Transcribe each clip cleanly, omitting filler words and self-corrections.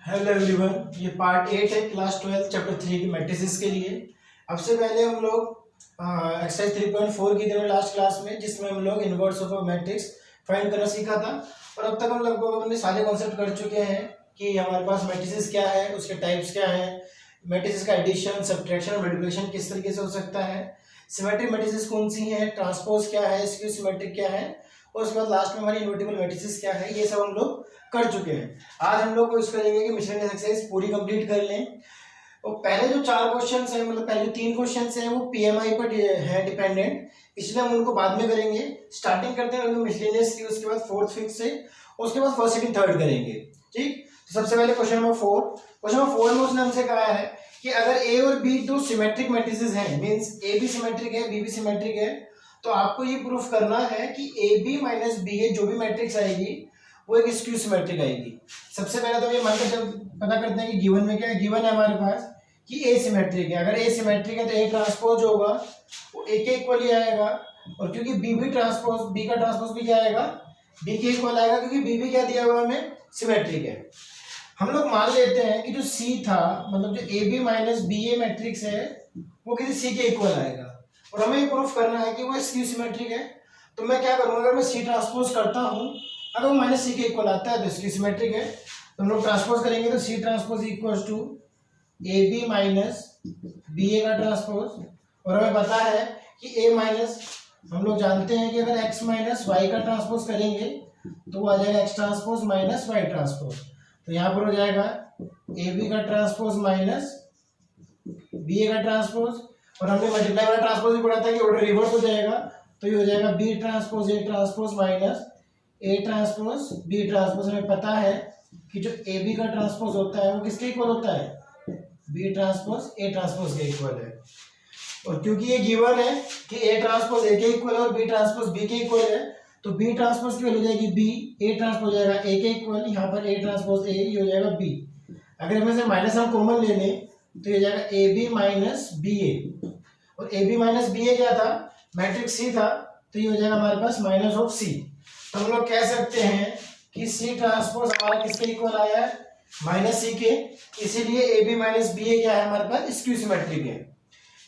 Hello everyone, ये part 8 है class 12 chapter 3 की मैट्रिसेस के लिए। अब से पहले हम लोग एक्सरसाइज 3.4 की थी लास्ट क्लास में, जिसमें हम लोग inverse of a matrix find करना सीखा था। और अब तक हम लगभग अपने सारे कॉन्सेप्ट कर चुके हैं कि हमारे पास मैट्रिसेस क्या है, उसके टाइप्स क्या है, मैट्रिसेस का एडिशन, सब्ट्रैक्शन और मल्टीप्लिकेशन किस तरीके से हो सकता है, सिमेट्रिक मैट्रिसेस कौन सी है, ट्रांसपोज क्या है, स्क्यू सिमेट्रिक क्या है, और उसके बाद लास्ट में हमारी इनवर्टिबल मैट्रिसेस क्या है, ये सब हम लोग कर चुके हैं। आज हम लोग कोशिश करेंगे कि मिसलेनियस एक्सरसाइज पूरी कंप्लीट कर लें। तो पहले जो 4 क्वेश्चंस हैं, मतलब पहले 3 क्वेश्चंस हैं, वो पीएमआई पर है डिपेंडेंट, इसलिए हम उनको बाद में करेंगे। स्टार्टिंग करते हैं मिसलेनियस की, उसके बाद फोर्थ फिफ्थ से, उसके बाद फर्स्ट सेकंड थर्ड करेंगे। ठीक, तो सबसे पहले क्वेश्चन नंबर 4। क्वेश्चन नंबर 4 में उसने हमसे कहा है कि अगर ए और बी दो सिमेट्रिक मैट्रिसेस हैं, मींस ए भी सिमेट्रिक है, बी भी सिमेट्रिक है, तो आपको ये प्रूफ करना है कि ए बी माइनस बी ए जो भी मैट्रिक्स आएगी वो एक स्क्यू सिमेट्रिक आएगी। सबसे पहले तो ये मानकर जब पता करते हैं कि गिवन में क्या है। गिवन है हमारे पास कि ए सिमेट्रिक है। अगर ए सिमेट्रिक है तो ए ट्रांसपोज होगा वो ए के इक्वल ही आएगा, और क्योंकि बी भी ट्रांसपोज, बी का ट्रांसपोज भी क्या आएगा, बी के इक्वल आएगा, क्योंकि बी भी क्या दिया हुआ हमें, सिमेट्रिक है। हम लोग मान लेते हैं कि जो सी था, मतलब जो A B minus B A matrix है, वो किसी सी के इक्वल आएगा, और हमें ये प्रूफ करना है कि वो स्क्यू सिमेट्रिक है। तो मैं क्या करूँगा, अगर मैं सी ट्रांसपोज करता हूँ, अगर वो माइनस सी के इक्वल आता है तो स्क्यू सिमेट्रिक है। तो हम लोग ट्रांसपोज करेंगे तो C transpose equal to A B minus B A का ट्रांसपोज, और हमें पता है कि ए माइनस, हम लोग जानते हैं कि अगर एक्स माइनस वाई का ट्रांसपोज करेंगे तो वो आ जाएगा X transpose minus Y transpose. तो यहाँ पर हो जाएगा ए बी का ट्रांसपोज माइनस बी ए का ट्रांसपोज, और हमने मल्टीप्लाई वाला ट्रांसपोज भी पढ़ा था कि ऑर्डर रिवर्स हो जाएगा, तो ये हो जाएगा B transpose A transpose minus A transpose B transpose. हमें पता है कि जो ए बी का ट्रांसपोज होता है वो किसके इक्वल होता है, बी ट्रांसपोज ए ट्रांसपोज के इक्वल है। और क्योंकि ये गिवन है कि ए ट्रांसपोज ए के इक्वल है और बी ट्रांसपोज बी के इक्वल है, तो बी ट्रांसपोज की वैल्यू हो जाएगी बी, ए ट्रांसपोज हो जाएगा ए के इक्वल, यहाँ पर ए ट्रांसपोज ए, ये हो जाएगा बी। अगर हमें से माइनस हम कॉमन ले लें तो ये जाएगा ए बी माइनस बी ए, और ए बी माइनस बी ए क्या था, मैट्रिक्स सी था, तो ये हो जाएगा हमारे पास माइनस ऑफ सी। तो हम लोग कह सकते हैं कि सी ट्रांसपोज हमारा किसके इक्वल आया है, माइनस सी के, इसीलिए ए बी माइनस बी ए क्या है हमारे पास, स्क्यू सिमेट्रिक है।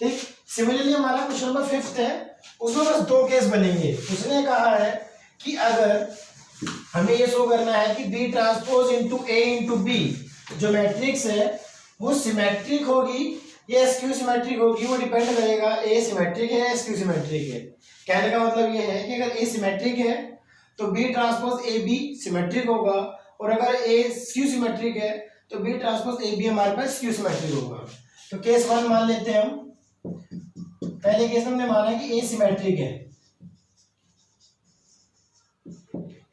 ठीक, सिमिलरली हमारा क्वेश्चन नंबर 5 है, उसमें बस 2 केस बनेंगे। उसने कहा है कि अगर हमें ये शो करना है कि बी ट्रांसपोज इंटू ए इंटू बी जो मैट्रिक्स है वो सिमेट्रिक होगी या स्क्यू सिमेट्रिक होगी, वो डिपेंड करेगा ए सिमेट्रिक है या स्क्यू सिमेट्रिक है। कहने का मतलब ये है कि अगर ए सिमेट्रिक है तो B transpose A B symmetric होगा, और अगर ए स्क्यू सिमेट्रिक है तो बी ट्रांसपोज ए बी हमारे पास स्क्यू सिमेट्रिक होगा। तो केस 1 मान लेते हैं हम। पहले केस में हमने माना कि ए सिमेट्रिक है।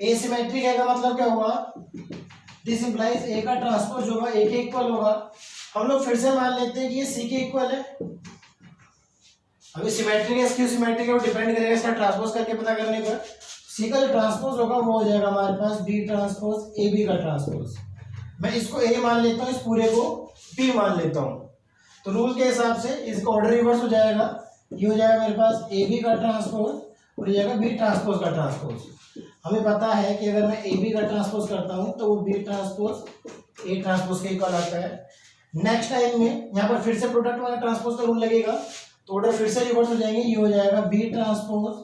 ए सिमेट्रिक है का मतलब क्या हुआ, दिस इंप्लाइज ए का ट्रांसपोज होगा ए के इक्वल होगा। हम लोग फिर से मान लेते हैं कि ये सी के इक्वल है। अभी सिमेट्रिक है स्क्यू सिमेट्रिक है वो डिपेंड करेगा इसका ट्रांसपोज करके पता करने पर। सी का जो ट्रांसपोज होगा वो हो जाएगा हमारे पास बी ट्रांसपोज ए बी का ट्रांसपोज। मैं इसको ए मान लेता हूँ, इस पूरे को बी मान लेता हूँ, तो रूल के हिसाब से इसका ऑर्डर रिवर्स हो जाएगा। ये हो जाएगा मेरे पास ए बी का ट्रांसपोज और ये जाएगा बी ट्रांसपोज का ट्रांसपोज। हमें पता है कि अगर मैं ए बी का ट्रांसपोज करता हूँ तो वो बी ट्रांसपोज ए ट्रांसपोज के इक्वल आता है। नेक्स्ट टाइम में यहाँ पर फिर से प्रोडक्ट वाला ट्रांसपोज का रूल लगेगा, तो ऑर्डर फिर से रिवर्स हो जाएंगे। ये हो जाएगा बी ट्रांसपोज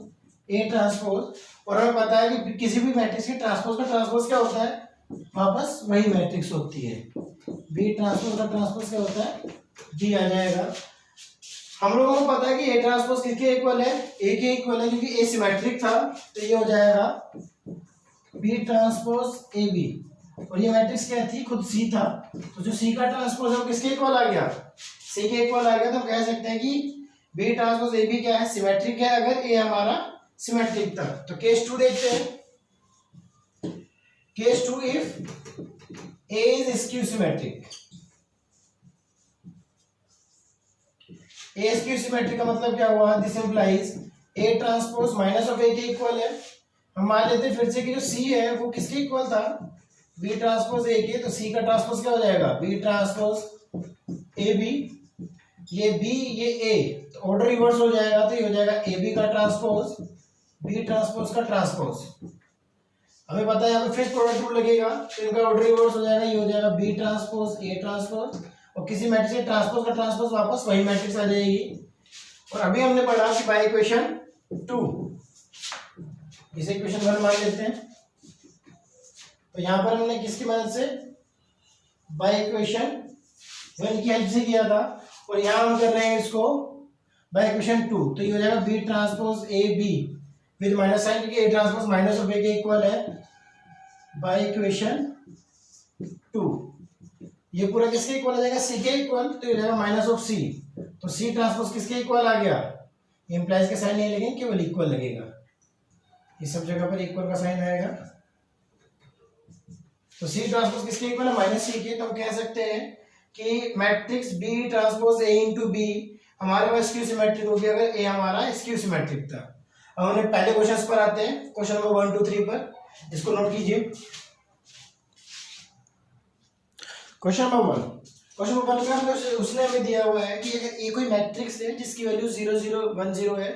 ए ट्रांसपोज, और हमें पता है कि किसी भी मैट्रिक्स के ट्रांसपोज का ट्रांसपोज क्या होता है, वापस वही मैट्रिक्स होती है। बी ट्रांसपोज का ट्रांसपोज क्या होता है, जी आ जाएगा। हम लोगों को पता है कि ए ट्रांसपोज किसके इक्वल है, ए के इक्वल है, क्योंकि ए सिमेट्रिक था, तो ये हो जाएगा बी ट्रांसपोज ए बी, और ये मैट्रिक्स क्या थी, खुद सी था, तो जो सी का ट्रांसपोज है वो किसके इक्वल आ गया, सी के इक्वल आ गया। तो कह सकते हैं कि बी ट्रांसपोज ए बी क्या है, सिमेट्रिक है, अगर ए हमारा सिमेट्रिक था। तो केस 2 देखते हैं। Case 2, if A is skew symmetric. A skew symmetric का मतलब क्या हुआ, this implies A transpose minus of A के इक्वल है। हम मान लेते हैं फिर से कि जो सी है वो किसके इक्वल था, बी ट्रांसपोज ए के, तो सी का ट्रांसपोज क्या हो जाएगा, बी ट्रांसपोज ए बी, ये बी ये ए, तो ऑर्डर रिवर्स हो जाएगा, तो ये हो जाएगा ए बी का ट्रांसपोज बी ट्रांसपोज का ट्रांसपोज। हमें पता है यहाँ पे फिक्स प्रोडक्ट रूल लगेगा, तो इनका ऑर्डर रिवर्स हो जाएगा, ये हो जाएगा बी ट्रांसपोज ए ट्रांसपोज, और किसी मैट्रिक्स के ट्रांसपोज का ट्रांसपोज वापस वही मैट्रिक्स आ जाएगी। और अभी हमने पढ़ा कि बाय इक्वेशन 2, इसे इक्वेशन 1 मान लेते हैं। तो यहाँ पर हमने किसकी मदद से, बाय इक्वेशन 1 की हेल्प से किया था, और यहाँ हम कर रहे हैं इसको बाय इक्वेशन 2। तो ये हो जाएगा B transpose A B with minus sign, क्योंकि A transpose minus of A के इक्वल है, बाय इक्वेशन 2। ये पूरा किसके इक्वल आ जाएगा, सी के इक्वल, तो ये जाएगा माइनस ऑफ सी। तो सी ट्रांसपोज किसके इक्वल आ गया, इंप्लाइज का साइन नहीं लगेगा, केवल इक्वल लगेगा, इस सब जगह पर इक्वल का साइन आएगा। तो सी ट्रांसपोज किसके इक्वल है, माइनस सी के। तो हम कह सकते हैं कि matrix B transpose A into B हमारे पास स्क्यू सिमेट्रिक होगी अगर ए हमारा स्क्यू सिमेट्रिक था। अब हमने पहले क्वेश्चन पर आते हैं, क्वेश्चन नंबर 1 2 3 पर, इसको नोट कीजिए। क्वेश्चन नंबर 1 में उसने हमें दिया हुआ है कि अगर ए कोई मैट्रिक्स है जिसकी वैल्यू 0 0 1 0 है,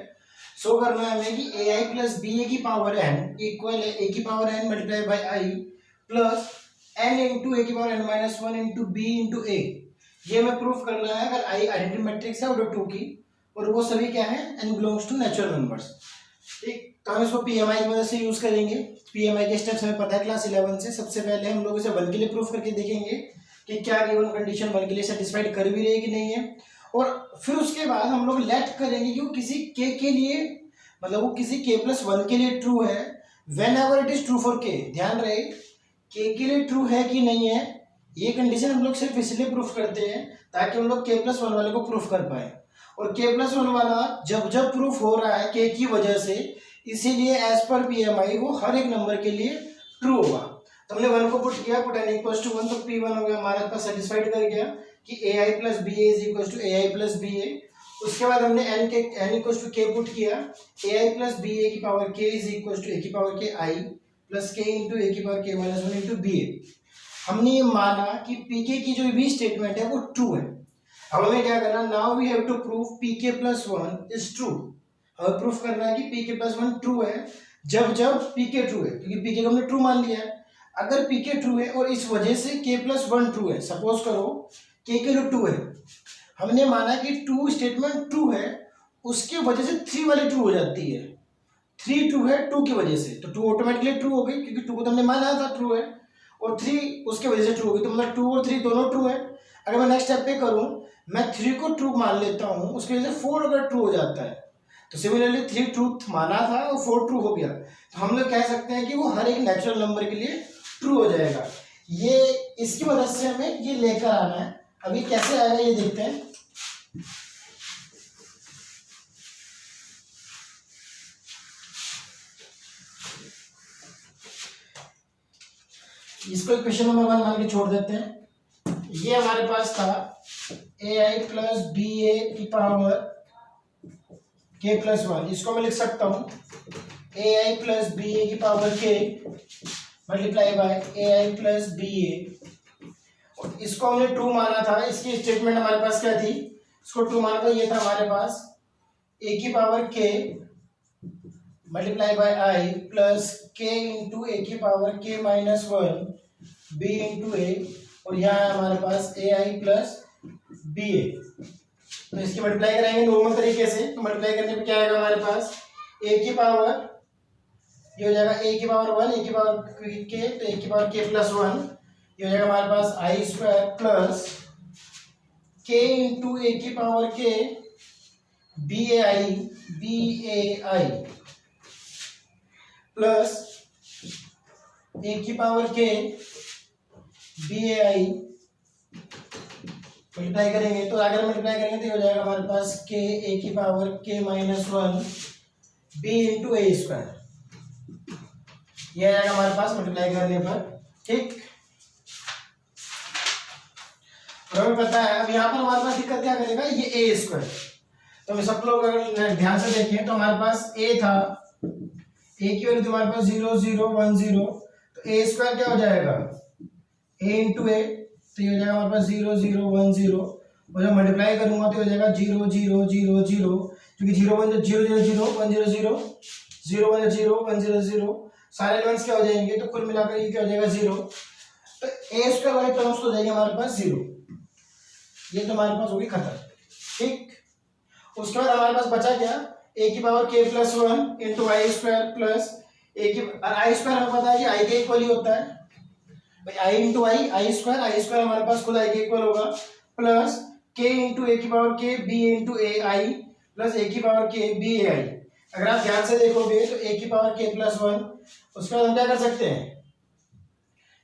शो करना है हमें कि A I plus B A की पावर एन इक्वल है ए की power n multiply by I plus n into A की power n minus 1 into B into A. ये हमें प्रूफ करना है अगर आई आइडेंटिटी मैट्रिक्स है ऑर्डर 2 की, और वो सभी क्या है, n belongs to natural numbers. ठीक, तो हम इसको पीएमआई की मदद से यूज करेंगे। पीएमआई के स्टेप्स हमें पता है क्लास 11 से। सबसे पहले हम लोग इसे 1 के लिए प्रूफ करके देखेंगे कि क्या गिवन कंडीशन 1 के लिए सेटिस्फाइड कर भी रही है कि नहीं है, और फिर उसके बाद हम लोग लेट करेंगे कि वो किसी के लिए, मतलब वो किसी k प्लस 1 के लिए ट्रू है when ever it is true for k। ध्यान रहे k के लिए ट्रू है कि नहीं है, ये कंडीशन हम लोग सिर्फ इसलिए प्रूफ करते हैं ताकि हम लोग k प्लस 1 वाले को प्रूफ कर पाए, और k प्लस 1 वाला जब जब प्रूफ हो रहा है k की वजह से, इसीलिए एज पर पीएमआई वो हर एक नंबर के लिए ट्रू होगा। तो हमने 1 को पुट किया, पुट n इक्वल्स टू 1, तो p1 हो गया हमारे पास सेटिस्फाइड कर गया कि A I plus B A is equals to A I plus B A. उसके बाद हमने n equals to k put किया, A I plus B A की power k is equals to A की power k I plus k into A की power k minus 1 into B A. हमने ये माना कि pk की जो भी स्टेटमेंट है वो ट्रू है। अब हमें क्या करना, now we have to prove pk plus 1 is true. हमें प्रूफ करना है कि pk प्लस 1 ट्रू है जब जब pk ट्रू है, क्योंकि pk को हमने ट्रू मान लिया है। अगर pk ट्रू है और इस वजह से k प्लस 1 ट्रू है, सपोज करो k के लिए ट्रू है, हमने माना कि 2 स्टेटमेंट ट्रू है, उसके वजह से 3 वाली ट्रू हो जाती है। 3 ट्रू है 2 की वजह से, तो 2 ऑटोमेटिकली ट्रू हो गई क्योंकि 2 को तो हमने माना था ट्रू है, और 3 उसके वजह से ट्रू हो गई, तो मतलब 2 और 3 दोनों ट्रू है। अगर मैं नेक्स्ट स्टेप पे करूं, मैं 3 को ट्रू मान लेता हूं, उसकी वजह से 4 अगर ट्रू हो जाता है, तो सिमिलरली 3 ट्रूथ माना था और 4 ट्रू हो गया, तो हम लोग कह सकते हैं कि वो हर एक नेचुरल नंबर के लिए ट्रू हो जाएगा। ये इसकी मदद से हमें ये लेकर आना है। अभी कैसे आएगा ये देखते हैं। इसको क्वेश्चन नंबर 1 मान के छोड़ देते हैं। ये हमारे पास था ए आई प्लस बी ए की पावर k प्लस 1, इसको मैं लिख सकता हूं ए आई प्लस बी ए की power k multiply by A I plus B A. इसको हमने ट्रू माना था, इसकी स्टेटमेंट हमारे पास क्या थी, इसको ट्रू माना था, ये था हमारे पास a की power k multiply by I plus k into A की power k minus 1 b into A, और यहाँ है हमारे पास ए आई प्लस बी ए। तो इसकी मल्टीप्लाई करेंगे नॉर्मल तरीके से, तो मल्टीप्लाई करने पे क्या आएगा हमारे पास a की पावर, ये हो जाएगा a की पावर 1 a की पावर k, तो a की पावर k प्लस 1, ये हो जाएगा हमारे पास आई square plus k into A की power k B A I plus ए की पावर k बी ए आई। मल्टीप्लाई करेंगे तो अगर मल्टीप्लाई करेंगे तो हो जाएगा हमारे पास k ए की power k minus 1 B into A square, यह आएगा हमारे पास मल्टीप्लाई करने पर। ठीक, और हमें पता है अब यहाँ पर हमारे पास दिक्कत क्या करेगा, ये ए स्क्वायर। तो हम सब लोग अगर ध्यान से देखें तो हमारे पास a था, a की वैल्यू हमारे पास 0 0 1 0, तो a स्क्वायर क्या हो जाएगा a इंटू ए, तो ये हो जाएगा हमारे पास 0 0 1 0, और जब मल्टीप्लाई करूंगा तो हो जाएगा 0 0 0 0, क्योंकि 0 1 0 0 0 1 0 0 0 1 0 1 0 0, सारे एलिमेंट्स क्या हो जाएंगे, तो कुल मिलाकर ये क्या हो जाएगा 0। तो ए स्क्वायर वाले टर्म्स तो हो जाएंगे हमारे पास 0, ये तो हमारे पास होगी खत्म। ठीक, उसके बाद हमारे पास बचा क्या, ए की पावर k प्लस 1 इंटू आई स्क्वायर प्लस ए की, और आई स्क्वायर हमें पता है कि आई के इक्वल ही होता है भाई, आई इंटू आई स्क्वायर हमारे पास खुद आई के इक्वल होगा, प्लस k इंटू ए की power k B into A I plus ए की पावर k बी ए आई। अगर आप ध्यान से देखोगे तो ए की पावर k प्लस 1, उसके बाद हम क्या कर सकते हैं,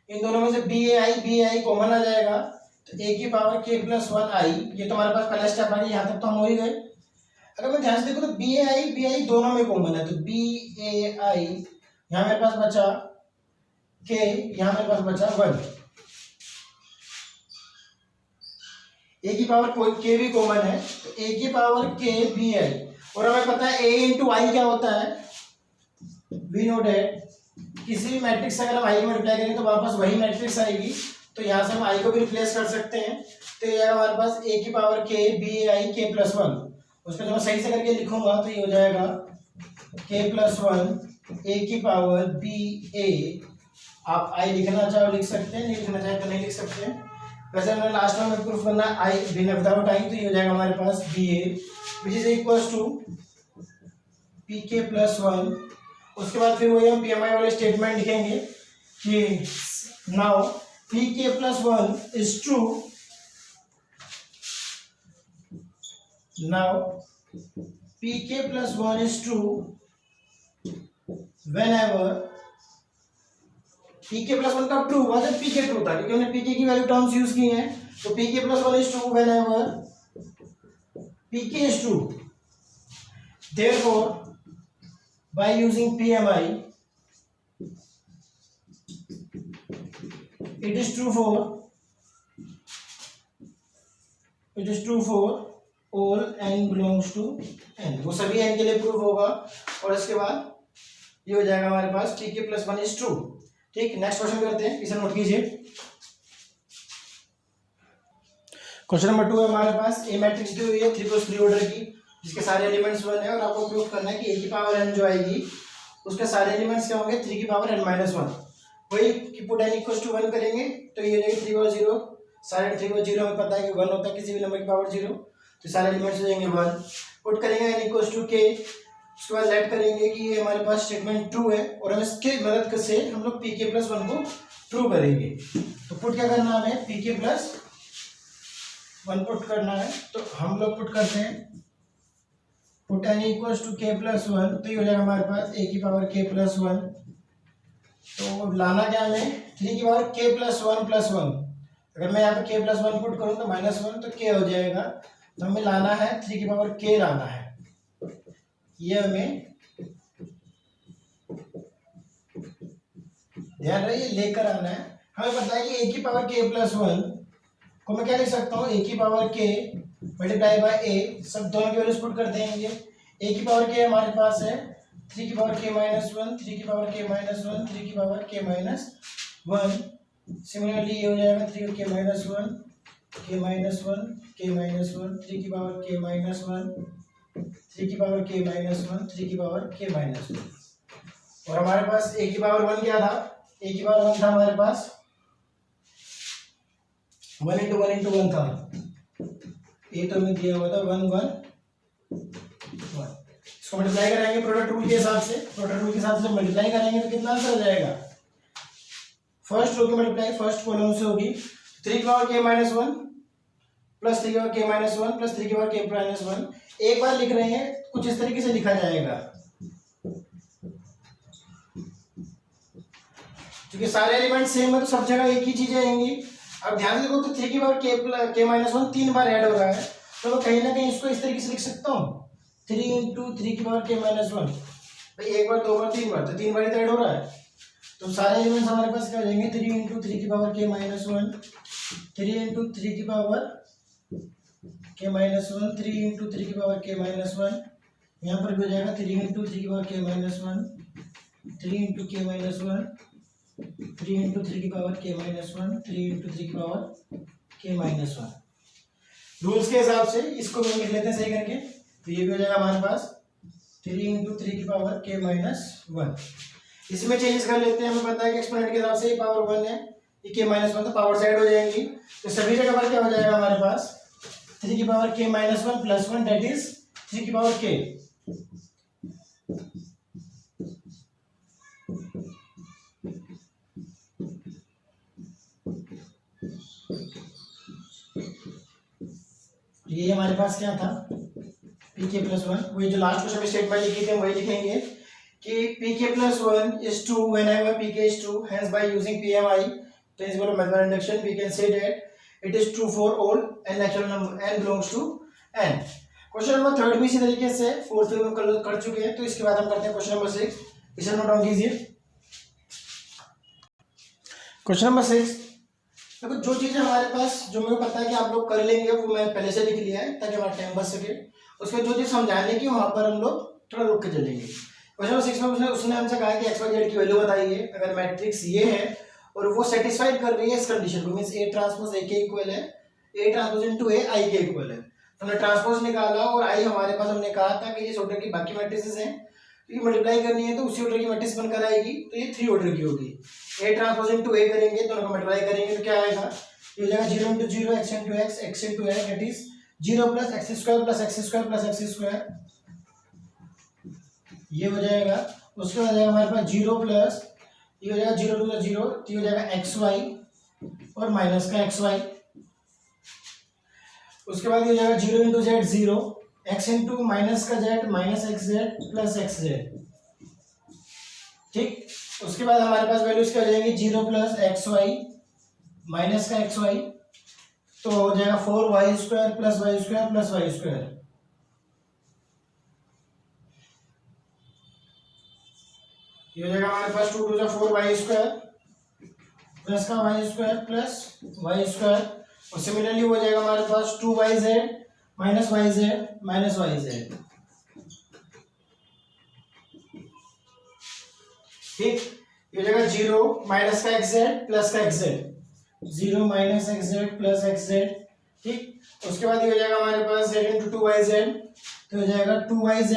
इन दोनों में से बी ए आई कॉमन आ जाएगा, तो ए की पावर k प्लस 1 आई, ये तो हमारे पास पहला स्टेप आ गया, यहाँ तक तो हम हो ही गए। अगर मैं ध्यान से देखो तो बी ए आई दोनों में कॉमन है, तो बी ए आई यहाँ मेरे पास बचा k, यहाँ मेरे पास बचा 1, ए की पावर k भी कॉमन है, तो ए की पावर k बी आई, और हमें पता है a इंटू आई क्या होता है, वी नो डेट किसी भी मैट्रिक्स से अगर हम आई को मल्टीप्लाई करेंगे तो वापस वही मैट्रिक्स आएगी, तो यहाँ से हम आई को भी रिप्लेस कर सकते हैं, तो ये हमारे पास ए की पावर k बी ए आई k प्लस 1, उसको जब मैं सही से करके लिखूंगा तो ये हो जाएगा k प्लस 1 ए की पावर बी ए, आप आई लिखना चाहो लिख सकते हैं, नहीं लिखना चाहे तो नहीं लिख सकते हैं। वैसे हमने लास्ट में प्रूफ करना आई बिना विदाउट आई, तो ये हो जाएगा हमारे पास B A which is equals to P K plus 1। उसके बाद फिर वही हम पी एम आई वाले स्टेटमेंट लिखेंगे कि now P K plus 1 is true, now P K plus 1 is true whenever pk plus 1 कब ट्रू हुआ जब pk ट्रू था, क्योंकि हमने pk की वैल्यू टर्म्स यूज की हैं, तो pk plus 1 is true whenever pk is true, therefore by using PMI it is true for all n belongs to n, वो सभी n के लिए प्रूफ होगा, और इसके बाद ये हो जाएगा हमारे पास pk प्लस 1 इज ट्रू। ठीक, नेक्स्ट क्वेश्चन करते हैं, इसे नोट कीजिए। क्वेश्चन नंबर 2 है हमारे पास, ए मैट्रिक्स दी हुई है 3x3 ऑर्डर की, जिसके सारे एलिमेंट्स 1 है, और आपको प्रूव करना है कि ए की पावर n जो आएगी उसके सारे एलिमेंट्स क्या होंगे 3 की पावर n माइनस 1। वही कि पुट n इक्वल टू 1 करेंगे तो ये रहेगी 3 और 0, सारे 3 और 0 हमें पता है कि 1 होता है किसी भी नंबर की पावर 0, तो सारे एलिमेंट्स हो जाएंगे 1। पुट करेंगे n इक्वल टू k, उसके बाद लेट करेंगे कि ये हमारे पास स्टेटमेंट ट्रू है, और हम इसके मदद से हम लोग pk प्लस 1 को ट्रू करेंगे। तो पुट क्या करना है, हमें pk प्लस 1 पुट करना है, तो हम लोग पुट करते हैं put n equals to k plus 1, तो ये हो जाएगा हमारे पास a की पावर k प्लस 1, तो लाना क्या हमें 3 की पावर k प्लस 1 प्लस 1, अगर मैं यहाँ पे k प्लस 1 पुट करूँ तो माइनस 1, तो k हो जाएगा, तो हमें लाना है 3 की पावर k लाना है, ये हमें ध्यान रहे लेकर आना है। हमें पता है कि a की पावर k प्लस 1 को मैं क्या लिख सकता हूँ, a की power k multiply bye a, सब दोनों की वैल्यूज पुट कर देंगे। a की पावर k हमारे पास है 3 की पावर k माइनस 1, 3 की पावर k माइनस 1, 3 की पावर k माइनस 1। सिमिलरली ये हो जाएगा 3 k minus 1, k minus 1, k minus 1, 3 की पावर k माइनस 1, 3 की पावर k माइनस 1, 3 की पावर k माइनस 1। और हमारे पास a की पावर 1 क्या था, a की पावर 1 था हमारे पास 1 इंटू 1 था, a तो हमें दिया हुआ था 1 1 1। इसको मल्टीप्लाई कराएंगे प्रोडक्ट रूल के हिसाब से, प्रोडक्ट रूल के हिसाब से मल्टीप्लाई करेंगे तो कितना आंसर आ जाएगा, फर्स्ट रो की मल्टीप्लाई फर्स्ट कॉलम से होगी, 3 की पावर k माइनस 1 प्लस 3 की पावर k माइनस 1 प्लस 3 की पावर k माइनस 1। एक बार लिख रहे हैं कुछ इस तरीके से लिखा जाएगा, क्योंकि सारे एलिमेंट सेम है तो सब जगह एक ही चीजें आएंगी। अब ध्यान से देखो तो 3 की पावर k माइनस 1 3 बार ऐड हो रहा है, तो मैं कहीं ना कहीं इसको इस तरीके से लिख सकता हूँ 3 इंटू 3 की पावर k माइनस 1, भाई एक बार दो बार तीन बार, तो 3 बार ही तो ऐड हो रहा है, तो सारे एलिमेंट्स हमारे पास क्या हो जाएंगे 3 इंटू 3 की पावर k माइनस 1, 3 इंटू 3 की पावर k माइनस 1, 3 इंटू 3 की पावर k माइनस 1, यहाँ पर भी हो जाएगा 3 इंटू 3 की power k minus 1, 3 into k minus 1, 3 into 3 की पावर k माइनस 1, 3 इंटू 3 की पावर k माइनस 1। रूल्स के हिसाब से इसको भी लिख लेते हैं सही करके, तो ये भी हो जाएगा हमारे पास 3 इंटू 3 की पावर k माइनस 1। इसमें चेंज कर लेते हैं, हमें पता है कि एक्सपोनेंट के हिसाब से ये पावर 1 है, ये k माइनस 1 तो पावर साइड हो जाएंगी, तो सभी जगह पर क्या हो जाएगा हमारे पास 3 की power k minus 1 plus 1 that is 3 की पावर k। ये हमारे पास क्या था pk प्लस 1, वही जो लास्ट क्वेश्चन में स्टेटमेंट लिखी थी वही लिखेंगे कि pk plus 1 is 2 whenever pk is 2, hence by using PMI principle of mathematical induction we can say that it is true for all n natural number n belongs to n। Question number third भी इसी तरीके से fourth में कर चुके हैं, तो इसके बाद हम करते हैं क्वेश्चन नंबर 6, इसे नोट डाउन कीजिए। क्वेश्चन नंबर 6, देखो जो चीजें हमारे पास जो मेरे को पता है कि आप लोग कर लेंगे वो मैं पहले से लिख लिया है ताकि हमारा टाइम बच सके, उसमें जो चीज समझाने की वहां पर हम लोग थोड़ा रुक के चलेंगे। क्वेश्चन नंबर 6 में उसने हमसे कहा कि एक्स वाई जेड की वैल्यू बताइए, अगर मैट्रिक्स ये है और वो सेटिस्फाइड कर रही है इस कंडीशन को, मींस ए ट्रांसपोज ए के इक्वल है, ए ट्रांसपोज इनटू ए आई के इक्वल है, तो हमने ट्रांसपोज निकाला और आई हमारे पास हमने कहा था कि इस ऑर्डर की बाकी मैट्रिसेस हैं, तो मल्टीप्लाई करनी है तो उसी ऑर्डर की मैट्रिक्स बनकर आएगी, तो ये 3 ऑर्डर की होगी। ए ट्रांसपोज इनटू ए करेंगे दोनों को मल्टीप्लाई करेंगे तो क्या आएगा, ये हो जाएगा 0 into 0 x into x into x that is 0 plus x square plus x square plus x square, ये हो जाएगा। उसके बाद जाएगा हमारे पास 0 प्लस ये हो जाएगा 0 टू 0, तो ये हो जाएगा एक्स वाई और माइनस का एक्स वाई। उसके बाद ये हो जाएगा 0 into Z 0, X into minus का Z minus X Z plus X Z, ठीक। उसके बाद हमारे पास वैल्यूज क्या हो जाएंगी 0 प्लस एक्स वाई माइनस का एक्स वाई, तो हो जाएगा 4y square plus Y square plus Y square. ये हो जाएगा हमारे पास 2 टू 4y स्क्वायर प्लस का Y square plus Y square, और सिमिलरली हो जाएगा हमारे पास 2yz minus Y Z minus Y Z, ठीक। ये हो जाएगा 0 माइनस का एक्स जेड प्लस का X Z, 0 minus X Z plus X Z, ठीक। उसके बाद ये हो जाएगा हमारे पास z इंटू 2yz, तो हो जाएगा 2yz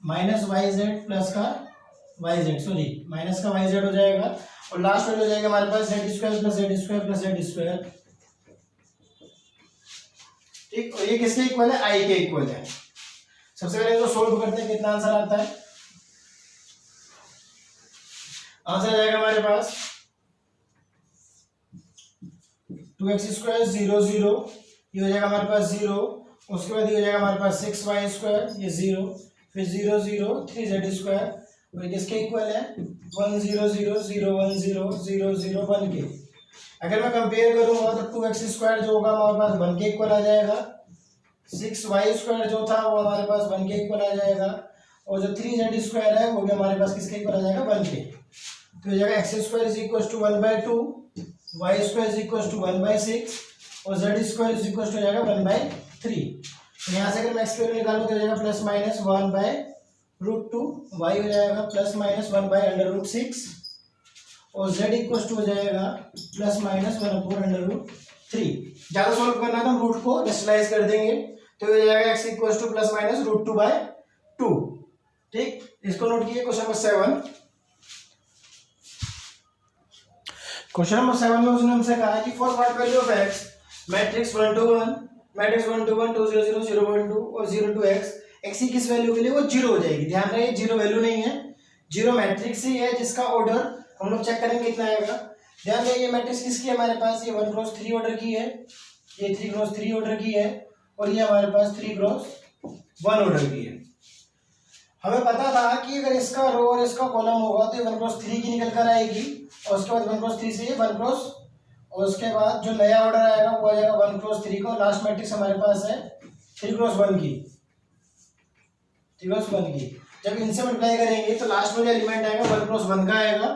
minus Y Z plus का वाई जेड, सॉरी माइनस का वाई जेड हो जाएगा, और लास्ट में हो जाएगा हमारे पास Z square plus Z square plus Z square, ठीक। और ये किसके इक्वल है, आई के इक्वल है। सबसे पहले तो सोल्व करते हैं कितना आंसर आता है। आंसर आएगा हमारे पास 2x स्क्वायर 0 0, ये हो जाएगा हमारे पास 0, उसके बाद ये हो जाएगा हमारे पास 6y स्क्वायर ये 0, फिर 0 0 3z स्क्वायर, और किसके इक्वल है 1 0 0 0 1 0 0 0 1 के। अगर मैं कंपेयर करूंगा तो 2x स्क्वायर जो होगा हमारे पास 1 के इक्वल आ जाएगा, 6y स्क्वायर जो था वो हमारे पास 1 के इक्वल आ जाएगा, और जो 3z स्क्वायर है वो भी हमारे पास किसके इक्वल आ जाएगा 1 के। तो हो जाएगा X square is equal to 1/2, Y square is equal to 1/6 और Z square is equal to हो जाएगा 1/3। तो यहाँ से अगर मैं एक्स की वैल्यू निकालूँ तो हो जाएगा प्लस माइनस 1/√2, वाई हो जाएगा प्लस माइनस 1/√6 और जेड इक्वल टू हो जाएगा प्लस माइनस 1/√3। ज़्यादा सॉल्व करना है तो हम रूट को रेशनलाइज कर देंगे, तो हो जाएगा x equal two plus minus √2/2, ठीक। इसको नोट कीजिए। क्वेश्चन नंबर 7, क्वेश्चन नंबर 7 में उसने हमसे कहा कि for what value of x matrix 1 to 1 matrix 1 to 1 2 0 0 0 1 2 और 0 to x की किस वैल्यू के लिए वो 0 हो जाएगी। ध्यान रहे 0 वैल्यू नहीं है, 0 मैट्रिक्स ही है जिसका ऑर्डर हम लोग चेक करेंगे कितना आएगा। ध्यान रहे ये मैट्रिक्स किसकी है हमारे पास, ये 1 क्रॉस 3 ऑर्डर की है, ये 3 क्रॉस 3 ऑर्डर की है, और ये हमारे पास 3 क्रॉस 1 ऑर्डर की है। हमें पता था कि अगर इसका रो और इसका कॉलम होगा तो ये 1 क्रॉस 3 की निकल कर आएगी, और उसके बाद 1 क्रॉस 3 से ये 1 क्रॉस, और उसके बाद जो नया ऑर्डर आएगा वो आ जाएगा 1 क्रॉस 3 का। लास्ट मैट्रिक्स हमारे पास है 3 क्रॉस 1 की, 3 क्रॉस 1 की। जब इनसे मल्टीप्लाई करेंगे तो लास्ट में जो एलिमेंट आएगा 1 क्रॉस 1 का आएगा,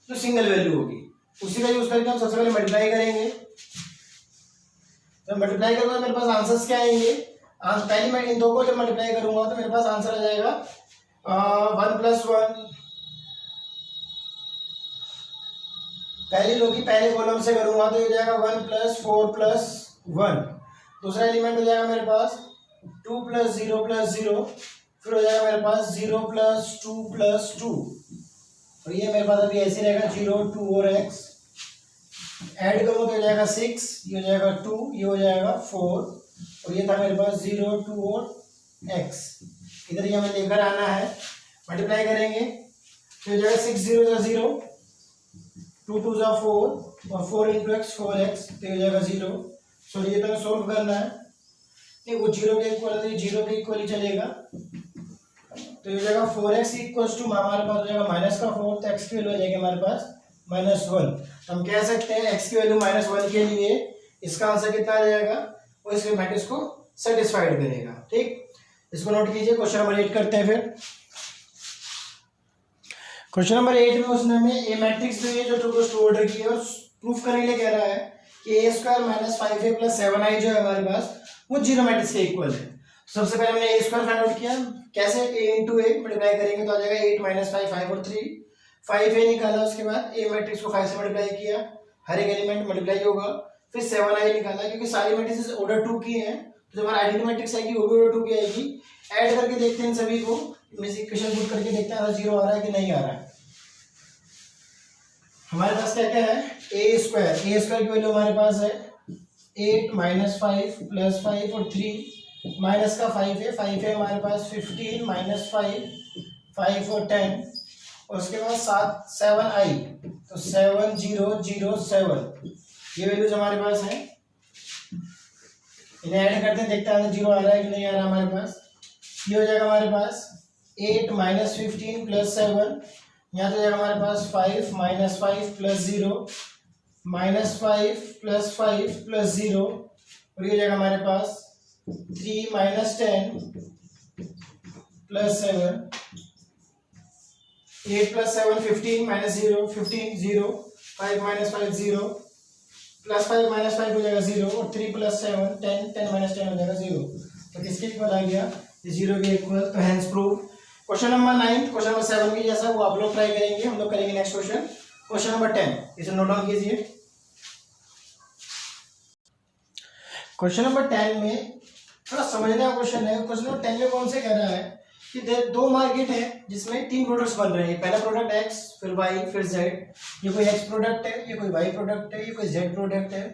जो सिंगल वैल्यू होगी, उसी का यूज करके हम सबसे पहले मल्टीप्लाई करेंगे। तो मल्टीप्लाई करूंगा मेरे पास आंसर्स क्या आएंगे, पहले मैं इन दो को जब मल्टीप्लाई करूंगा तो मेरे पास आंसर आ जाएगा 1 + 1, पहली रो की पहले कॉलम से करूंगा तो ये हो जाएगा 1 + 4 + 1। दूसरा एलिमेंट हो जाएगा मेरे पास 2 + 0 + 0, फिर हो जाएगा मेरे पास 0 + 2 + 2, और ये मेरे पास अभी ऐसे रहेगा 0 2 और x, ऐड करूँ तो हो जाएगा 6, ये हो जाएगा 2, ये हो जाएगा 4, और ये था मेरे पास 0 2 और x। इधर ये हमें लेकर आना है, मल्टीप्लाई करेंगे तो हो जाएगा 6 0 0, 2 2 4 और 4 इंटू एक्स 4x, तो हो जाएगा 0। सॉरी ये तो सोल्व करना है, नहीं वो 0 के इक्वल है तो 0 के इक्वल ही चलेगा, तो ये हो जाएगा 4x इक्वल्स टू हमारे पास हो जाएगा -4, तो x की वैल्यू हो जाएगी हमारे पास -1। तो हम कह सकते हैं x की वैल्यू -1 के लिए इसका आंसर कितना आ जाएगा, और इसके मैट्रिक्स को सेटिस्फाइड करेगा। ठीक, इसको नोट कीजिए। क्वेश्चन नंबर 8 करते हैं फिर। क्वेश्चन नंबर 8 में उसने हमें ए मैट्रिक्स दी है जो टू टू ऑर्डर की है, और प्रूफ करने के लिए कह रहा है कि a square minus 5a plus 7i जो है हमारे पास वो जीरो मैट्रिक्स के इक्वल है। सबसे पहले हमने a स्क्वायर फाइंड आउट किया, कैसे a इंटू ए मल्टीप्लाई करेंगे तो आ जाएगा 8 माइनस 5 5 और 3, 5a निकाला, उसके बाद a मैट्रिक्स को 5 से मल्टीप्लाई किया, हर एक एलिमेंट मल्टीप्लाई होगा, फिर 7i निकाला, क्योंकि सारी मैट्रिक्स ऑर्डर 2 की हैं तो जो हमारा आइडेंटिटी मैट्रिक्स आएगी वो भी ऑर्डर 2 की आएगी। ऐड करके देखते हैं इन सभी को, इक्वेशन पुट करके देखते हैं 0 आ रहा है कि नहीं आ रहा है। हमारे पास क्या क्या है, ए स्क्वायर की वैल्यू हमारे पास है 8 माइनस 5 प्लस 5 और 3, माइनस का 5 है हमारे पास 15 माइनस 5 और 10, और उसके बाद 7i, तो 7 0 0 7, ये वैल्यूज हमारे पास है। इन्हें ऐड करते हैं, देखते हैं 0 आ रहा है कि नहीं आ रहा हमारे पास। ये हो जाएगा हमारे पास 8 माइनस 15 प्लस 7, यहाँ तो जाएगा हमारे पास 5 माइनस 5 प्लस 0, माइनस 5 प्लस 0, और ये जाएगा हमारे पास 3 minus 10 plus 7, 8 plus 7 15 minus 0 15 0, 5 minus 5 0, plus 5 minus 5 हो जाएगा 0, और 3 प्लस 7 10 10 माइनस 10 हो जाएगा 0, तो किसके इक्वल आ गया, 0 के इक्वल, तो hence prove. Question number 9 question number 7 की जैसा वो आप लोग ट्राई करेंगे, हम लोग करेंगे नेक्स्ट क्वेश्चन। क्वेश्चन नंबर 10, इसे नोट डाउन कीजिए। क्वेश्चन नंबर 10 में थोड़ा समझने का क्वेश्चन है। क्वेश्चन नंबर 10 में कौन से कह रहा है कि दो मार्केट है जिसमें 3 प्रोडक्ट्स बन रहे हैं, पहला प्रोडक्ट x, फिर y, फिर z। ये कोई x प्रोडक्ट है, ये कोई y प्रोडक्ट है, ये कोई z प्रोडक्ट है।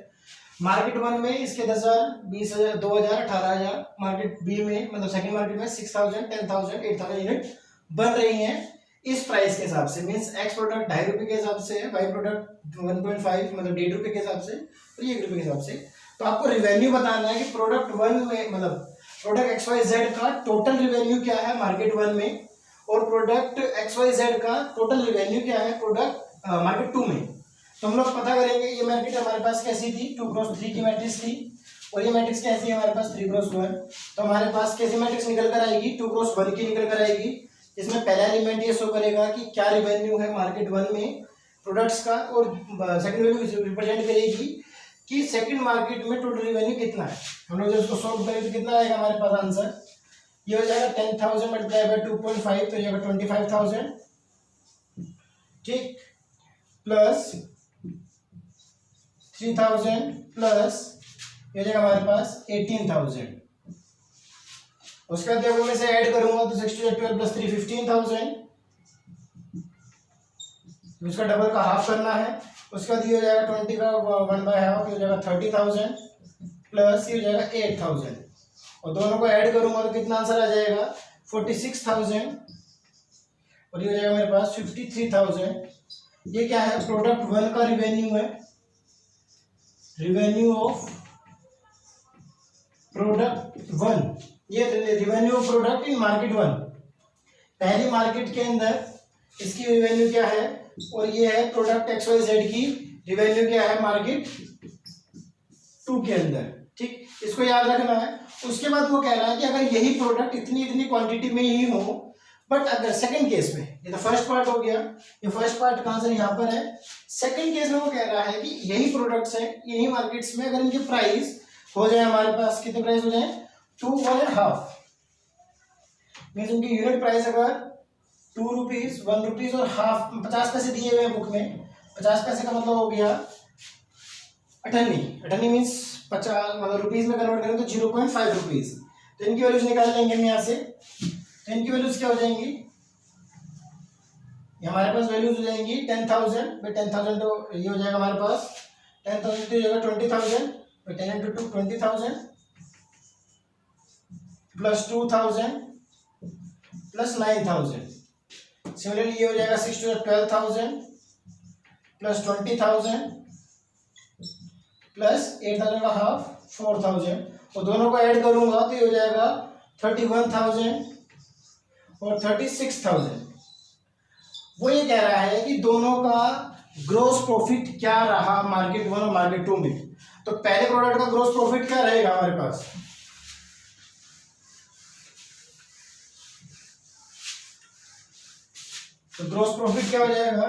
मार्केट 1 में इसके 10,000 20,000 2,000 18,000, मार्केट बी में मतलब सेकंड मार्केट में 6,000 10,000 8,000 यूनिट बन रही हैं इस प्राइस के हिसाब से। मींस एक्स प्रोडक्ट 2.5 रुपये के हिसाब से है, वाई प्रोडक्ट 1.5 मतलब 1.5 रुपये के हिसाब से, और ये 1 रुपये के हिसाब से। तो आपको रिवेन्यू बताना है कि प्रोडक्ट 1 में मतलब प्रोडक्ट एक्स वाई जेड का टोटल रिवेन्यू क्या है मार्केट 1 में, और प्रोडक्ट एक्स वाई जेड का टोटल रिवेन्यू क्या है प्रोडक्ट मार्केट 2 में। तो हम लोग पता करेंगे ये मैट्रिक्स हमारे पास कैसी थी, 2x3 की मैट्रिक्स थी, और ये मैट्रिक्स कैसी है हमारे पास 3x1। तो हमारे पास कैसी मैट्रिक्स निकल कर आएगी, 2x1 की निकल कर आएगी, जिसमें पहला एलिमेंट ये शो करेगा कि क्या रिवेन्यू है मार्केट 1 में प्रोडक्ट्स का, और सेकंड वैल्यू रिप्रेजेंट करेगी कि सेकंड मार्केट में टोटल रिवेन्यू कितना है। हम लोग जब उसको सॉल्व करेंगे तो कितना आएगा हमारे पास आंसर, ये हो जाएगा 10,000 मल्टीप्लाई बाय 2.5, तो ये होगा 25,000, ठीक, प्लस 3,000 प्लस ये हो जाएगा हमारे पास 18,000। उसके बाद जब मैं इसे ऐड करूंगा तो 6 + 12 + 3 15,000, उसका डबल का हाफ करना है। उसके बाद ये हो जाएगा 20 का 1/2, ये हो जाएगा 30,000, प्लस ये हो जाएगा 8,000, और दोनों को ऐड करूंगा तो कितना आंसर आ जाएगा 46,000, और ये हो जाएगा मेरे पास 53,000। ये क्या है, प्रोडक्ट 1 का रिवेन्यू है, रिवेन्यू ऑफ प्रोडक्ट 1, ये revenue of product in market 1, पहली मार्केट के अंदर इसकी रिवेन्यू क्या है, और ये है प्रोडक्ट एक्स वाई जेड की रिवेन्यू क्या है मार्केट 2 के अंदर, ठीक, इसको याद रखना है। उसके बाद वो कह रहा है कि अगर यही प्रोडक्ट इतनी क्वांटिटी में ही हो, बट अगर सेकंड केस में, ये तो फर्स्ट पार्ट हो गया, ये फर्स्ट पार्ट कहां से यहाँ पर है, सेकंड केस में वो कह रहा है कि यही प्रोडक्ट्स हैं यही मार्केट्स में, अगर इनके प्राइस हो जाए हमारे पास कितने प्राइस हो जाए 2 1.5, मीन्स उनकी यूनिट प्राइस अगर 2 रुपीज 1 रुपीज और हाफ 50 पैसे दिए हुए हैं बुक में, 50 पैसे का मतलब हो गया 58 मीन्स 50 मतलब रुपीज में कन्वर्ट करें तो 0.5 रुपीज। तो इनकी वैल्यूज निकाल लेंगे हम यहाँ से, तो इनकी वैल्यूज क्या हो जाएंगी, हमारे पास वैल्यूज हो जाएंगी 10,000 भाई 10,000 तो ये हो जाएगा हमारे पास 10,000 तो हो जाएगा 20,000 भाई 10 इंटू 2 20,000 प्लस 2,000 प्लस 9,000। सिमिलरली ये हो जाएगा 6 टू 12,000 प्लस 20,000 प्लस 8,000 का हाफ 4,000 और दोनों को ऐड करूंगा तो ये हो जाएगा 31,000 और 36,000। वो ये कह रहा है कि दोनों का ग्रोस प्रॉफिट क्या रहा मार्केट 1 और मार्केट 2 में। तो पहले प्रोडक्ट का ग्रोस प्रॉफिट क्या रहेगा हमारे पास, तो ग्रोस प्रॉफिट क्या हो जाएगा,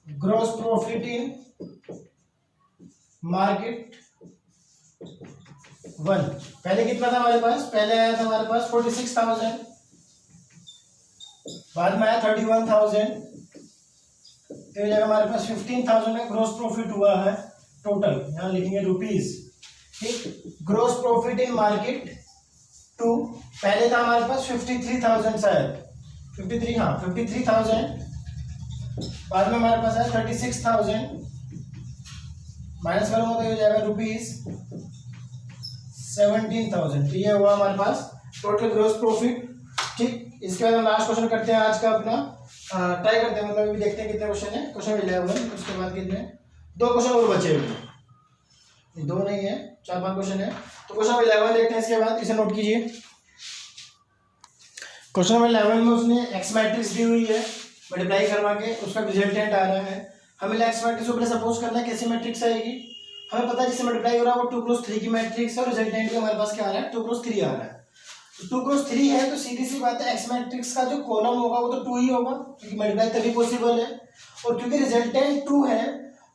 ग्रोस प्रॉफिट इन मार्केट 1 पहले कितना था हमारे पास, पहले आया था हमारे पास 46,000, बाद में आया 31,000, तो जाएगा हमारे पास 15,000 का ग्रोस प्रॉफिट हुआ है टोटल, यहाँ लिखेंगे रुपीज। ठीक, ग्रोस प्रॉफिट इन मार्केट 2 पहले था हमारे पास 53,000 शायद 53, हाँ 53,000, बाद में हमारे पास है 36,000, माइनस करूंगा तो ये हो जाएगा रुपीज 17,000। तो ये हुआ हमारे पास टोटल ग्रोस प्रॉफिट। ठीक, इसके बाद हम लास्ट क्वेश्चन करते हैं आज का अपना, ट्राई करते हैं, मतलब अभी देखते हैं कितने क्वेश्चन है। क्वेश्चन 11, उसके बाद कितने, 2 क्वेश्चन और बचे हुए, 2 नहीं है 4-5 क्वेश्चन है। तो क्वेश्चन 11 देखते हैं, इसके बाद इसे नोट कीजिए। क्वेश्चन नंबर 11 में उसने एक्स मैट्रिक्स दी हुई है, मल्टीप्लाई करवा के उसका रिजल्टेंट आ रहा है। हमें एक्स मैट्रिक्स ऊपर सपोज करना है कैसी मैट्रिक्स आएगी, हमें पता है जिससे मल्टीप्लाई हो रहा है वो 2x3 की मैट्रिक्स है और रिजल्टेंट भी हमारे पास क्या आ रहा है 2x3 आ रहा है। तो 2x3 है तो सीधी सी बात है एक्स मैट्रिक्स का जो कॉलम होगा वो तो 2 ही होगा क्योंकि मल्टीप्लाई तभी पॉसिबल है, और क्योंकि रिजल्टेंट 2 है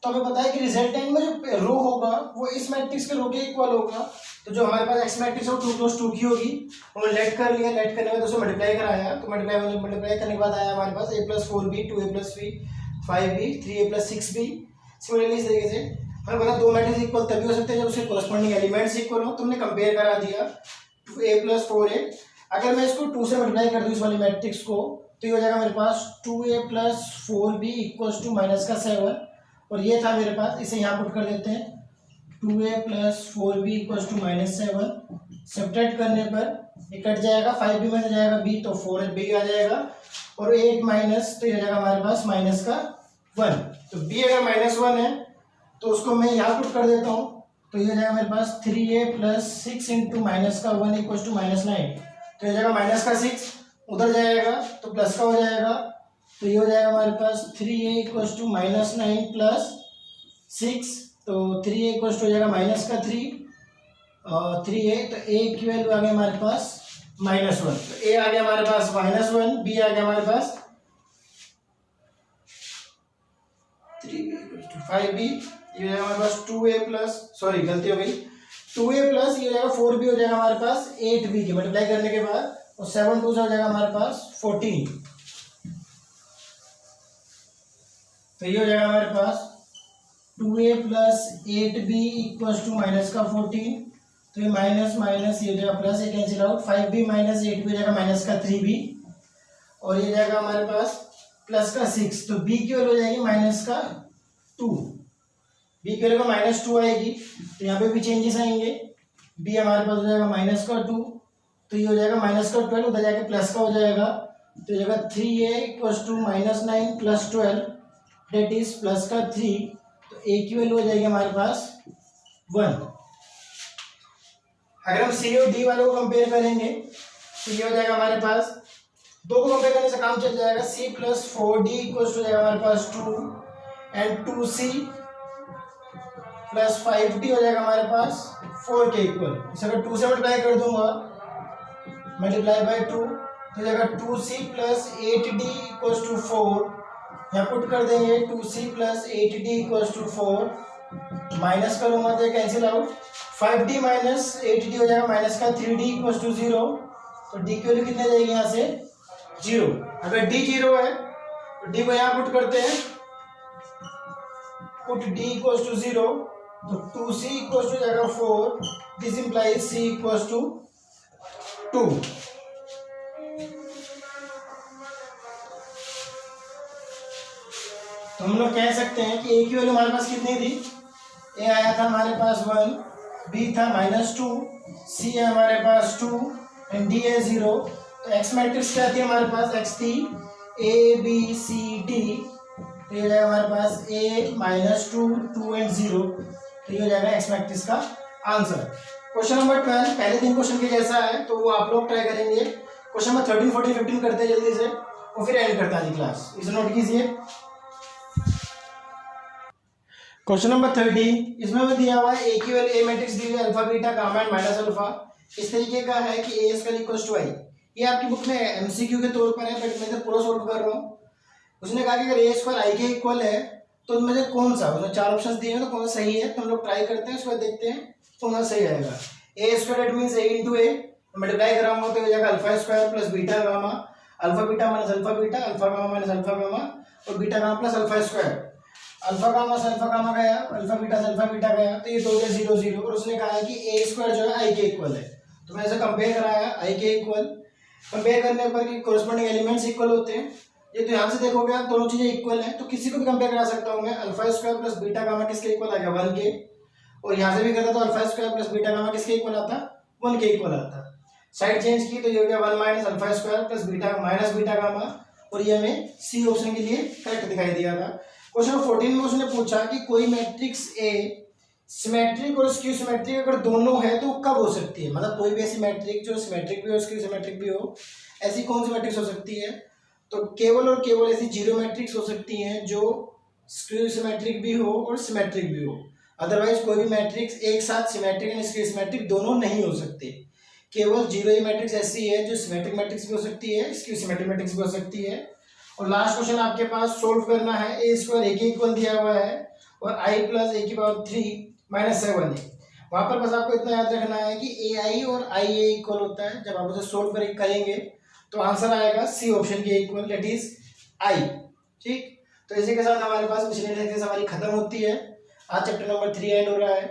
तो हमें पता है कि रिजल्टेंट में जो रो होगा वो इस मैट्रिक्स के रो के इक्वल होगा। तो जो हमारे पास एक्स मैट्रिक्स है वो 2x2 की होगी, हमने लेट कर लिया, लेट करने में तो उसे मल्टीप्लाई कराया, तो मल्टीप्लाई करने के बाद आया हमारे पास a+4b 2a+b 5b 3a+6b। Similarly इस तरीके से हमें पता 2 मैट्रिक्स इक्वल तभी हो सकते हैं जब उसके कॉरस्पॉन्डिंग एलिमेंट्स इक्वल हो। तुमने कंपेयर करा दिया 2a+4a, अगर मैं इसको 2 से मल्टीप्लाई कर दूं इस वाली मैट्रिक्स को तो ये हो जाएगा मेरे पास 2a+4b = -7, और ये था मेरे पास, इसे यहाँ पुट कर देते हैं 2a+4b = -7। सब्ट्रैक्ट करने पर ये कट जाएगा, 5b में से जाएगा b तो 4b आ जाएगा, और 8 माइनस तो ये जाएगा हमारे पास -1। तो b अगर -1 है तो उसको मैं यहाँ पुट कर देता हूँ, तो ये जाएगा मेरे पास 3a+6 × -1 = -9, तो ये जाएगा -6, उधर जाएगा तो प्लस का हो जाएगा, तो ये हो जाएगा हमारे पास 3a = -9 + 6, तो 3a हो जाएगा -3 और 3a, तो a की वैल्यू आ गई हमारे पास -1, तो a आ गया हमारे पास -1, b आ गया हमारे पास 3b 5b, ये हो जाएगा हमारे पास 2a+, सॉरी गलती हो गई, 2a+ ये हो जाएगा 4b हो जाएगा हमारे पास 8b के मल्टीप्लाई करने के बाद, और 7 2 हो जाएगा हमारे पास 14, तो ये हो जाएगा हमारे पास 2a + 8b = -14, तो ये माइनस माइनस ये हो जाएगा प्लस, ये कैंसिल आउट, 5b - 8b हो जाएगा -3b, और ये जाएगा हमारे पास +6, तो b की वैल्यू हो जाएगी -2, b की वैल्यू का -2 आएगी, तो यहाँ पे भी चेंजेस आएंगे, b हमारे पास हो जाएगा -2, तो ये हो जाएगा -12, उधर जाके प्लस का हो जाएगा, तो ये जाएगा 3a = -9 + 12 डेट इज +3, तो a की वैल्यू हो जाएगी हमारे पास 1। अगर हम c और d वालों को कंपेयर करेंगे तो ये हो जाएगा हमारे पास, 2 को कंपेयर करने से काम चल जाएगा, c + 4d हो जाएगा हमारे पास 2 एंड 2c + 5d हो जाएगा हमारे पास 4 के इक्वल। इसे अगर 2 से मल्टीप्लाई कर दूंगा, मल्टीप्लाई बाय 2, तो जाएगा 2c + 8d = 4, यहाँ पुट कर देंगे 2c + 8d = 4, माइनस करूंगा तो कैंसिल आउट, 5d - 8d हो जाएगा -3d = 0, तो d की वैल्यू कितने जाएगी यहाँ से 0। अगर d 0 है तो d को यहाँ पुट करते हैं, पुट d = 0, तो 2c = जाएगा 4, दिस इंप्लाइज c = 2। हम लोग कह सकते हैं कि ए की वैल्यू हमारे पास कितनी थी, ए आया था हमारे पास 1, बी था -2, सी है हमारे पास 2 एंड डी है 0। तो एक्स मैट्रिक्स क्या थी हमारे पास, एक्स थी ए बी सी डी, तो ये हो जाएगा हमारे पास ए -2 2 एंड 0, तो ये हो जाएगा एक्स मैट्रिक्स का आंसर। क्वेश्चन नंबर 12 पहले 3 क्वेश्चन के जैसा है, तो वो आप लोग ट्राई करेंगे। क्वेश्चन नंबर 13 14 15 करते हैं जल्दी से और फिर एंड करता है क्लास, इसे नोट कीजिए। क्वेश्चन नंबर 13, इसमें हमें दिया हुआ है ए की वैल्यू, ए मैट्रिक्स दी हुई है alpha beta gamma and minus alpha, इस तरीके का है कि ए स्क्वायर इक्वल्स टू आई। ये आपकी बुक में एमसीक्यू के तौर पर है, बट मैं इधर पूरा सॉल्व कर रहा हूँ। उसने कहा कि अगर ए स्क्वायर आई के इक्वल है तो उनमें से कौन सा, उसने 4 ऑप्शंस दिए हैं तो कौन सा सही है, तो हम लोग ट्राई करते हैं, उसके बाद देखते हैं कौन सा सही आएगा। A square it means A into A, multiply कराऊंगा तो हो जाएगा alpha square plus beta gamma, alpha beta minus alpha beta, alpha gamma minus alpha gamma और beta gamma plus alpha square. Alpha gamma से अल्फा गामा गया, alpha beta से alpha beta गया, तो ये दो 0 0। और उसने कहा है कि ए स्क्वायर जो है आई के इक्वल है, तो मैंने इसे कंपेयर कराया आई के इक्वल। कंपेयर करने पर कि कोरस्पॉन्डिंग एलिमेंट्स इक्वल होते हैं, ये तो यहाँ से देखोगे आप दोनों चीजें इक्वल हैं, तो किसी को भी कंपेयर करा सकता हूँ मैं। Alpha square plus beta gamma किसके इक्वल आ गया, 1 के, और यहाँ से भी करता तो alpha square plus beta gamma किसके इक्वल आता, 1 के इक्वल आता। साइड चेंज की तो ये हो गया 1 minus alpha square plus beta minus beta gamma, और ये हमें सी ऑप्शन के लिए करेक्ट दिखाई दिया था। क्वेश्चन 14 में उसने पूछा कि कोई मैट्रिक्स ए सिमेट्रिक और स्क्यू सिमेट्रिक अगर दोनों है तो कब हो सकती है, मतलब कोई भी ऐसी मैट्रिक जो सिमेट्रिक भी हो स्क्यू सिमेट्रिक भी हो, ऐसी कौन सी मैट्रिक्स हो सकती है। तो केवल और केवल ऐसी जीरो मैट्रिक्स हो सकती हैं जो स्क्यू सिमेट्रिक भी हो और सिमेट्रिक भी हो, अदरवाइज कोई भी मैट्रिक्स एक साथ सिमेट्रिक एंड स्क्यू सिमेट्रिक दोनों नहीं हो सकते। केवल जीरो ही मैट्रिक्स ऐसी है जो सिमेट्रिक मैट्रिक्स भी हो सकती है, स्क्यू सिमेट्रिक मैट्रिक्स भी हो सकती है। और लास्ट क्वेश्चन आपके पास सोल्व करना है, ए स्क्वायर ए के इक्वल दिया हुआ है और आई प्लस ए की पावर 3 माइनस 7 है। वहां पर बस आपको इतना याद रखना है कि ए आई और आई ए इक्वल होता है, जब आप उसे सोल्व करेंगे तो आंसर आएगा सी ऑप्शन के इक्वल, दैट इज आई। ठीक, तो इसी के साथ हमारे पास मिसलेनियस एक्सरसाइज हमारी खत्म होती है। आज चैप्टर नंबर 3 एंड हो रहा है।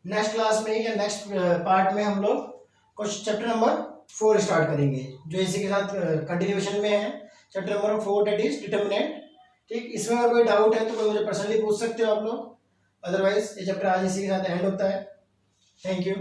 नेक्स्ट क्लास में या नेक्स्ट पार्ट में हम लोग कुछ चैप्टर नंबर 4 स्टार्ट करेंगे, जो इसी के साथ कंटिन्यूएशन में है। Chapter number 4 that is determinant. ठीक, इसमें अगर कोई डाउट है तो कोई मुझे पर्सनली पूछ सकते हो आप लोग, अदरवाइज ये चैप्टर आज इसी के साथ एंड होता है। Thank you.